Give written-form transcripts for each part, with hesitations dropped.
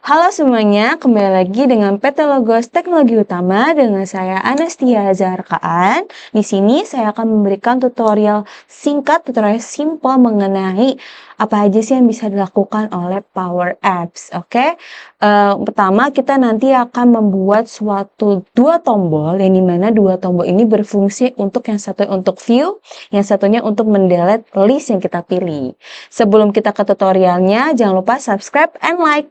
Halo semuanya, kembali lagi dengan PT Logos Teknologi Utama dengan saya Anastia Zaharkaan. Di sini saya akan memberikan tutorial singkat, tutorial simpel mengenai apa aja sih yang bisa dilakukan oleh Power Apps. Oke, pertama kita nanti akan membuat suatu dua tombol, yang dimana dua tombol ini berfungsi untuk yang satu untuk view, yang satunya untuk mendelete list yang kita pilih. Sebelum kita ke tutorialnya, jangan lupa subscribe and like.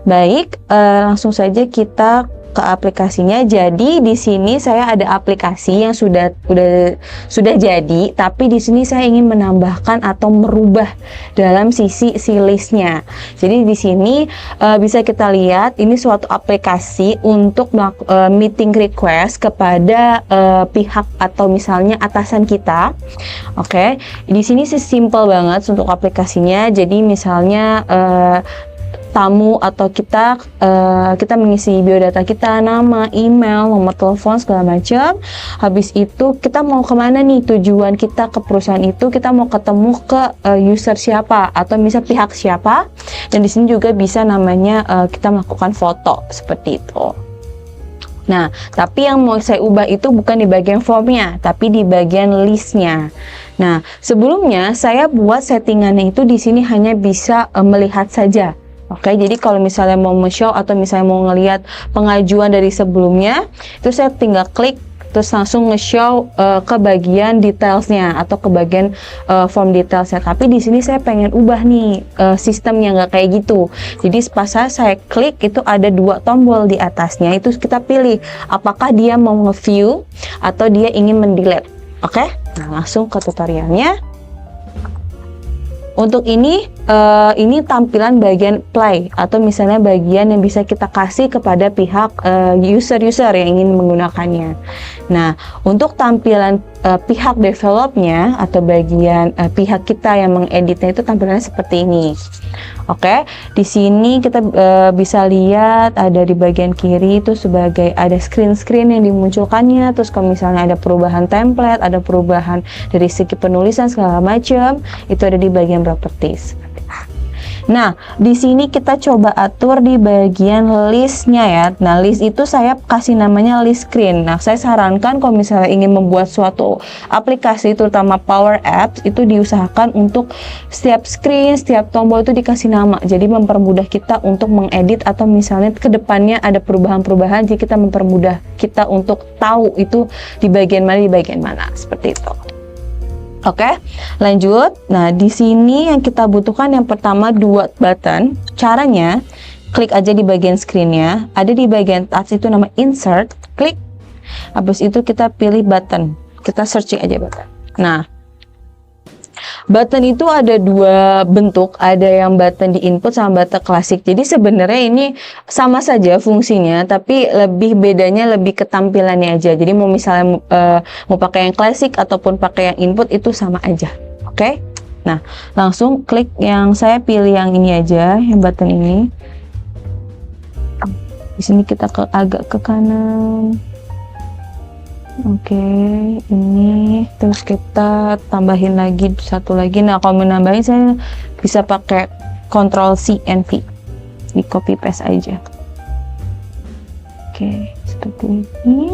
Baik, langsung saja kita ke aplikasinya. Jadi di sini saya ada aplikasi yang sudah jadi, tapi di sini saya ingin menambahkan atau merubah dalam sisi si listnya. Jadi di sini bisa kita lihat ini suatu aplikasi untuk meeting request kepada pihak atau misalnya atasan kita. Oke, di sini sih simple banget untuk aplikasinya. Jadi misalnya tamu atau kita mengisi biodata kita, nama, email, nomor telepon segala macam. Habis itu kita mau kemana nih, tujuan kita ke perusahaan itu, kita mau ketemu ke user siapa atau misal pihak siapa. Dan di sini juga bisa namanya kita melakukan foto seperti itu. Nah, tapi yang mau saya ubah itu bukan di bagian formnya, tapi di bagian listnya. Nah, sebelumnya saya buat settingannya itu di sini hanya bisa melihat saja. Oke, jadi kalau misalnya mau show atau misalnya mau ngelihat pengajuan dari sebelumnya, itu saya tinggal klik terus langsung nge-show ke bagian detailsnya atau ke bagian form detailsnya. Tapi di sini saya pengen ubah nih sistemnya, nggak kayak gitu. Jadi pas saya klik itu ada dua tombol di atasnya, itu kita pilih apakah dia mau nge-view atau dia ingin mendelete. Oke, nah langsung ke tutorialnya. Untuk ini tampilan bagian play atau misalnya bagian yang bisa kita kasih kepada pihak user yang ingin menggunakannya. Nah, untuk tampilan pihak developnya atau bagian pihak kita yang mengeditnya itu tampilannya seperti ini. Oke, di sini kita bisa lihat ada di bagian kiri itu sebagai ada screen yang dimunculkannya. Terus kalau misalnya ada perubahan template, ada perubahan dari segi penulisan segala macam, itu ada di bagian properties. Nah, di sini kita coba atur di bagian listnya ya. Nah, list itu saya kasih namanya list screen. Nah, saya sarankan kalau misalnya ingin membuat suatu aplikasi, terutama Power Apps, itu diusahakan untuk setiap screen, setiap tombol itu dikasih nama. Jadi mempermudah kita untuk mengedit atau misalnya ke depannya ada perubahan-perubahan, jadi kita mempermudah kita untuk tahu itu di bagian mana, seperti itu. Oke, lanjut. Nah, di sini yang kita butuhkan yang pertama dua button. Caranya, klik aja di bagian screen-nya. Ada di bagian atas itu nama insert, klik. Habis itu kita pilih button. Kita searching aja button. Nah, button itu ada dua bentuk, ada yang button di input sama button klasik. Jadi sebenarnya ini sama saja fungsinya, tapi bedanya lebih ke tampilannya aja. Jadi mau misalnya mau pakai yang klasik ataupun pakai yang input itu sama aja. Oke? Nah, langsung klik yang saya pilih yang ini aja, yang button ini. Di sini kita agak ke kanan. Oke, ini terus kita tambahin lagi satu lagi. Nah, kalau menambahin saya bisa pakai Ctrl C and V, di copy paste aja. Oke, seperti ini.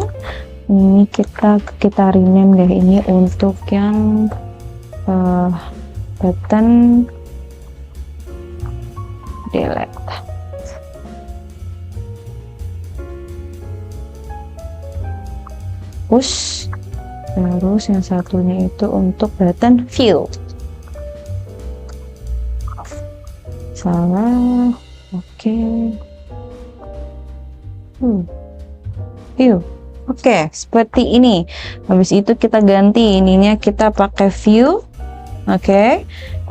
Ini kita rename deh ini untuk yang button delete. Push, terus yang satunya itu untuk button view. Salah, oke. View, oke, seperti ini. Habis itu kita ganti ininya, kita pakai view, oke.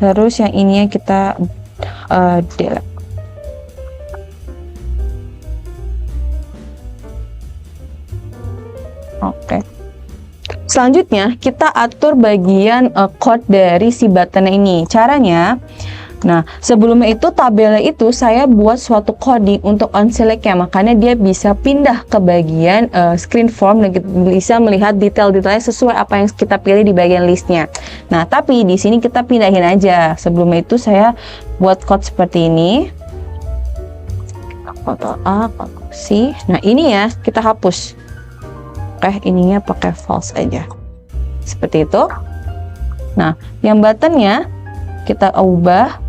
Terus yang ininya kita delete. Oke. Selanjutnya kita atur bagian code dari si button ini. Caranya Nah, sebelumnya itu tabelnya itu saya buat suatu coding untuk unselect-nya, makanya dia bisa pindah ke bagian screen form dan kita bisa melihat detail-detailnya sesuai apa yang kita pilih di bagian listnya. Nah, tapi di sini kita pindahin aja. Sebelumnya itu saya buat code seperti ini. Ctrl A, Ctrl C. Nah, ini ya kita hapus. Oke, ininya pakai false aja. Seperti itu. Nah, yang buttonnya kita ubah.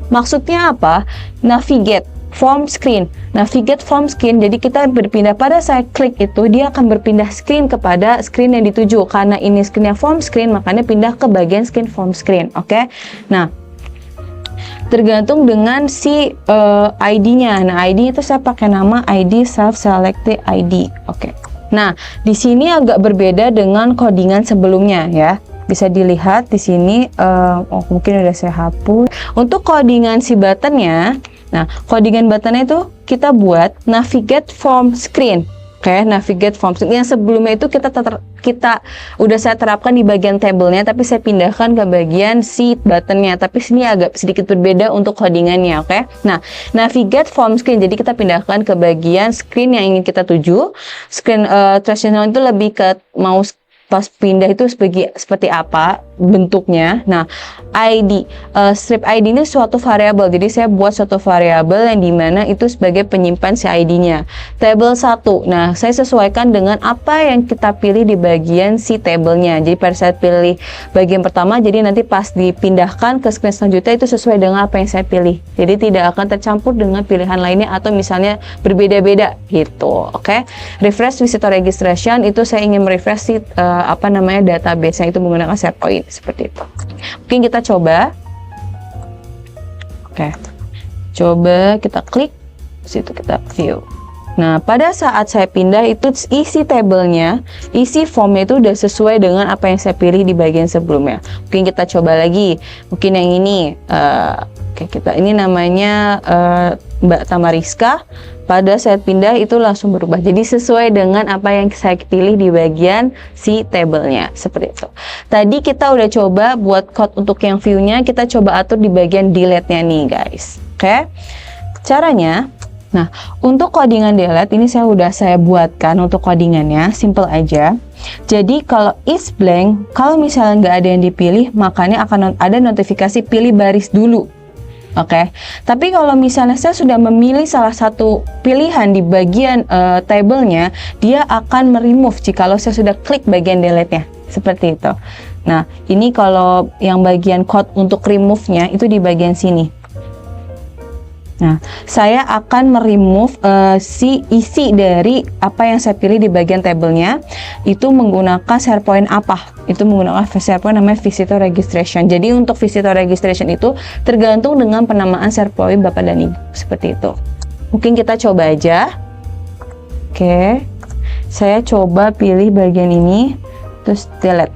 Maksudnya apa? Navigate form screen. Navigate form screen. Jadi kita berpindah pada saya klik itu, dia akan berpindah screen kepada screen yang dituju. Karena ini screennya form screen, makanya pindah ke bagian screen form screen. Oke. Nah, tergantung dengan si ID-nya. Nah, ID itu saya pakai nama ID self selected ID. Oke. Nah, di sini agak berbeda dengan codingan sebelumnya ya. Bisa dilihat di sini, mungkin udah saya hapus. Untuk codingan si buttonnya, nah codingan buttonnya itu kita buat navigate form screen. Oke, navigate form screen. Yang sebelumnya itu kita udah saya terapkan di bagian tabelnya, tapi saya pindahkan ke bagian si buttonnya. Tapi sini agak sedikit berbeda untuk codingannya. Oke, nah navigate form screen. Jadi kita pindahkan ke bagian screen yang ingin kita tuju. Screen tradisional itu lebih ke mouse pas pindah itu seperti apa bentuknya. Nah, ID, strip ID ini suatu variabel. Jadi saya buat suatu variabel yang dimana itu sebagai penyimpan si ID-nya. Table 1. Nah, saya sesuaikan dengan apa yang kita pilih di bagian si tabelnya. Jadi pada saat pilih bagian pertama, jadi nanti pas dipindahkan ke screen selanjutnya itu sesuai dengan apa yang saya pilih. Jadi tidak akan tercampur dengan pilihan lainnya atau misalnya berbeda-beda gitu. Oke. Refresh visitor registration itu saya ingin merefresh si database-nya itu menggunakan SharePoint seperti itu. Mungkin kita coba. Oke. Coba kita klik, situ kita view. Nah, pada saat saya pindah itu isi tabelnya, isi formnya itu udah sesuai dengan apa yang saya pilih di bagian sebelumnya. Mungkin kita coba lagi. Mungkin yang ini, ini namanya Mbak Tamariska. Pada saat pindah itu langsung berubah. Jadi sesuai dengan apa yang saya pilih di bagian si tabelnya. Seperti itu. Tadi kita udah coba buat code untuk yang view-nya. Kita coba atur di bagian delete-nya nih guys. Oke. Caranya, nah untuk codingan delete ini saya buatkan untuk codingannya. Simple aja. Jadi kalau is blank, kalau misalnya nggak ada yang dipilih, makanya akan ada notifikasi pilih baris dulu. Oke, tapi kalau misalnya saya sudah memilih salah satu pilihan di bagian tabelnya, dia akan meremove jika saya sudah klik bagian delete-nya, seperti itu. Nah, ini kalau yang bagian code untuk remove-nya itu di bagian sini. Nah, saya akan meremove si isi dari apa yang saya pilih di bagian tabelnya itu menggunakan SharePoint apa? Itu menggunakan SharePoint namanya visitor registration. Jadi untuk visitor registration itu tergantung dengan penamaan SharePoint Bapak dan Ibu seperti itu. Mungkin kita coba aja. Oke. Saya coba pilih bagian ini terus delete.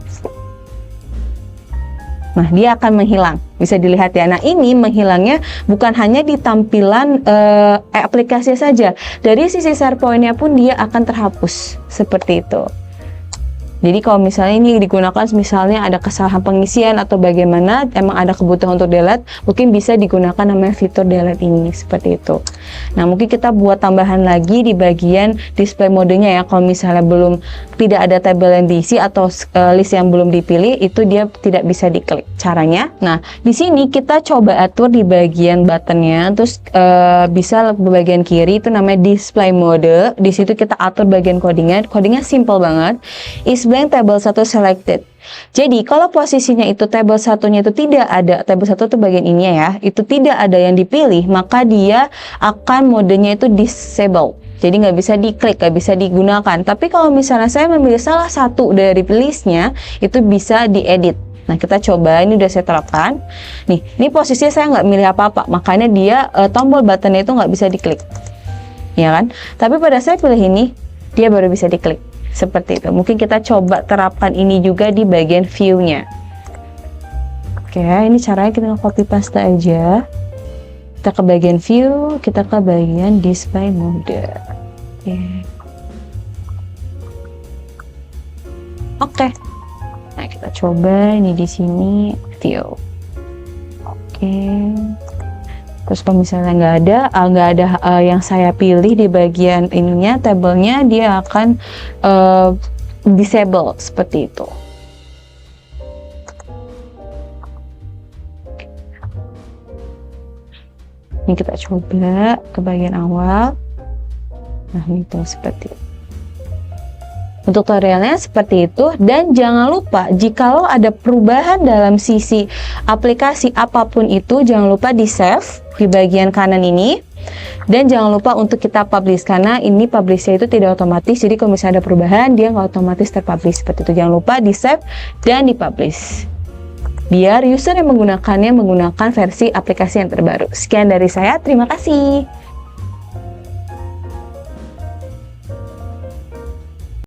Nah, dia akan menghilang. Bisa dilihat ya. Nah, ini menghilangnya bukan hanya di tampilan aplikasi saja. Dari sisi SharePoint-nya pun dia akan terhapus. Seperti itu. Jadi kalau misalnya ini digunakan misalnya ada kesalahan pengisian atau bagaimana, emang ada kebutuhan untuk delete, mungkin bisa digunakan namanya fitur delete ini, seperti itu. Nah, mungkin kita buat tambahan lagi di bagian display modenya ya. Kalau misalnya tidak ada tabel yang diisi atau list yang belum dipilih, itu dia tidak bisa diklik. Caranya, nah di sini kita coba atur di bagian buttonnya, terus bisa di bagian kiri itu namanya display mode. Di situ kita atur bagian codingnya. Codingnya simple banget. Is blank table 1 selected. Jadi kalau posisinya itu table satunya itu tidak ada, table 1 itu bagian ini ya, itu tidak ada yang dipilih, maka dia akan modenya itu disable. Jadi nggak bisa diklik, nggak bisa digunakan. Tapi kalau misalnya saya memilih salah satu dari listnya, itu bisa diedit. Nah, kita coba, ini udah saya terapkan. Nih, ini posisinya saya nggak milih apa-apa, makanya dia tombol buttonnya itu nggak bisa diklik. Ya kan? Tapi pada saya pilih ini, dia baru bisa diklik. Seperti itu. Mungkin kita coba terapkan ini juga di bagian view-nya. Oke, ini caranya kita copy paste aja. Kita ke bagian view, kita ke bagian display mode. Oke. Nah, kita coba ini di sini. view. Oke. Terus kalau misalnya nggak ada yang saya pilih di bagian ininya, tabelnya, dia akan disable seperti itu. Ini kita coba ke bagian awal. Nah, itu seperti itu. Untuk tutorialnya seperti itu, dan jangan lupa jikalau ada perubahan dalam sisi aplikasi apapun itu, jangan lupa di save di bagian kanan ini, dan jangan lupa untuk kita publish, karena ini publishnya itu tidak otomatis. Jadi kalau misalnya ada perubahan, dia nggak otomatis terpublish seperti itu. Jangan lupa di save dan di publish, biar user yang menggunakannya menggunakan versi aplikasi yang terbaru. Sekian dari saya, terima kasih.